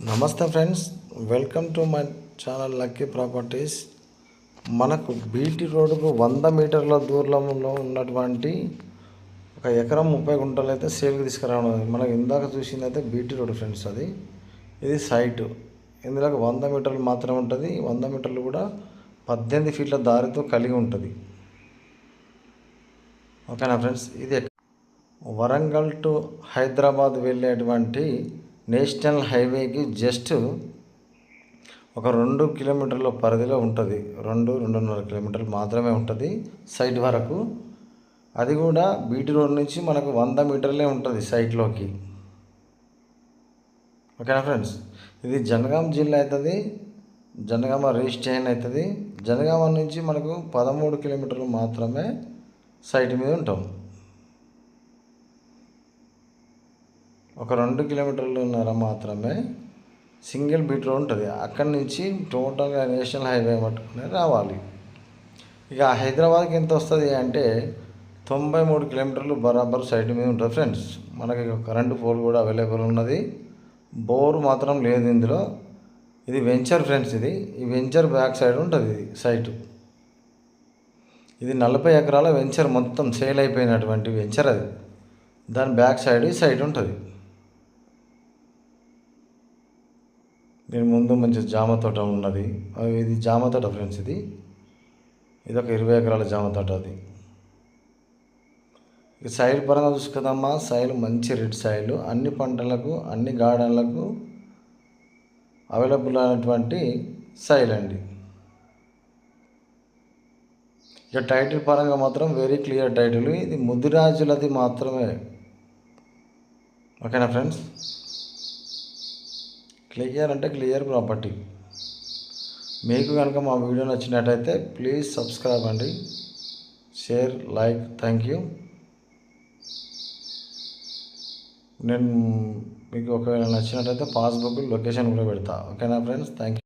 నమస్తే friends, welcome to my channel lucky properties. మనకు BT రోడ్డుకు 100 మీటర్ల దూరంలో ఉన్నటువంటి ఒక ఎకరం 30 గుంటలు అయితే సేల్కి తీసుకురావడం. మనకు ఇందాక చూసింది అయితే బీటీ రోడ్ ఫ్రెండ్స్, ఇది సైటు. ఇందులో 100 మీటర్లు మాత్రమే ఉంటుంది. 100 మీటర్లు కూడా 18 ఫీట్ల దారితో కలిగి ఉంటుంది. ఓకేనా ఫ్రెండ్స్, ఇది వరంగల్ టు హైదరాబాద్ వెళ్ళేటువంటి నేషనల్ హైవేకి జస్ట్ ఒక 2 కిలోమీటర్ల పరిధిలో ఉంటుంది. 2-2.5 కిలోమీటర్లు మాత్రమే ఉంటుంది సైట్ వరకు. అది కూడా బీటీ రోడ్ నుంచి మనకు 100 మీటర్లే ఉంటుంది సైట్లోకి. ఓకేనా ఫ్రెండ్స్, ఇది జనగాం జిల్లా అవుతుంది. జనగామ రిజిస్ట్రేషన్ అవుతుంది. జనగామ నుంచి మనకు 13 కిలోమీటర్లు మాత్రమే సైట్ మీద ఉంటాం. ఒక 2 కిలోమీటర్లున్నర మాత్రమే సింగిల్ బీట్ రోడ్ ఉంటుంది. అక్కడి నుంచి టోటల్గా నేషనల్ హైవే పట్టుకుని రావాలి. ఇక హైదరాబాద్కి ఎంత వస్తుంది అంటే 93 కిలోమీటర్లు బరాబర్ సైట్ మీద ఉంటుంది ఫ్రెండ్స్. మనకి కరెంటు పోల్ కూడా అవైలబుల్ ఉన్నది. బోర్ మాత్రం లేదు ఇందులో. ఇది వెంచర్ ఫ్రెండ్స్. ఈ వెంచర్ బ్యాక్ సైడ్ ఉంటుంది సైటు. ఇది 40 ఎకరాల వెంచర్, మొత్తం సేల్ అయిపోయినటువంటి వెంచర్. అది దాని బ్యాక్ సైడ్ ఈ సైట్ ఉంటుంది. దీని ముందు మంచి జామ తోట ఉన్నది. ఇది జామ తోట ఫ్రెండ్స్. ఇది ఒక 20 ఎకరాల జామ తోట. అది ఈ సైల్ పరంగా చూసుకుందామా, సైల్ మంచి రెడ్ సైల్, అన్ని పంటలకు అన్ని గార్డెన్లకు అవైలబుల్ అయినటువంటి సైల్ అండి. ఇక టైటిల్ పరంగా మాత్రం వెరీ క్లియర్ టైటిల్. ఇది ముదిరాజులది మాత్రమే. ఓకేనా ఫ్రెండ్స్, క్లియర్ అంటే క్లియర్ ప్రాపర్టీ. మీకు కనుక మా వీడియో నచ్చినట్టయితే ప్లీజ్ సబ్స్క్రైబ్ అండి, షేర్, లైక్. Thank you. నేను మీకు ఒకవేళ నచ్చినట్టయితే పాస్బుక్ లొకేషన్ కూడా పెడతా. ఓకేనా ఫ్రెండ్స్, థ్యాంక్ యూ.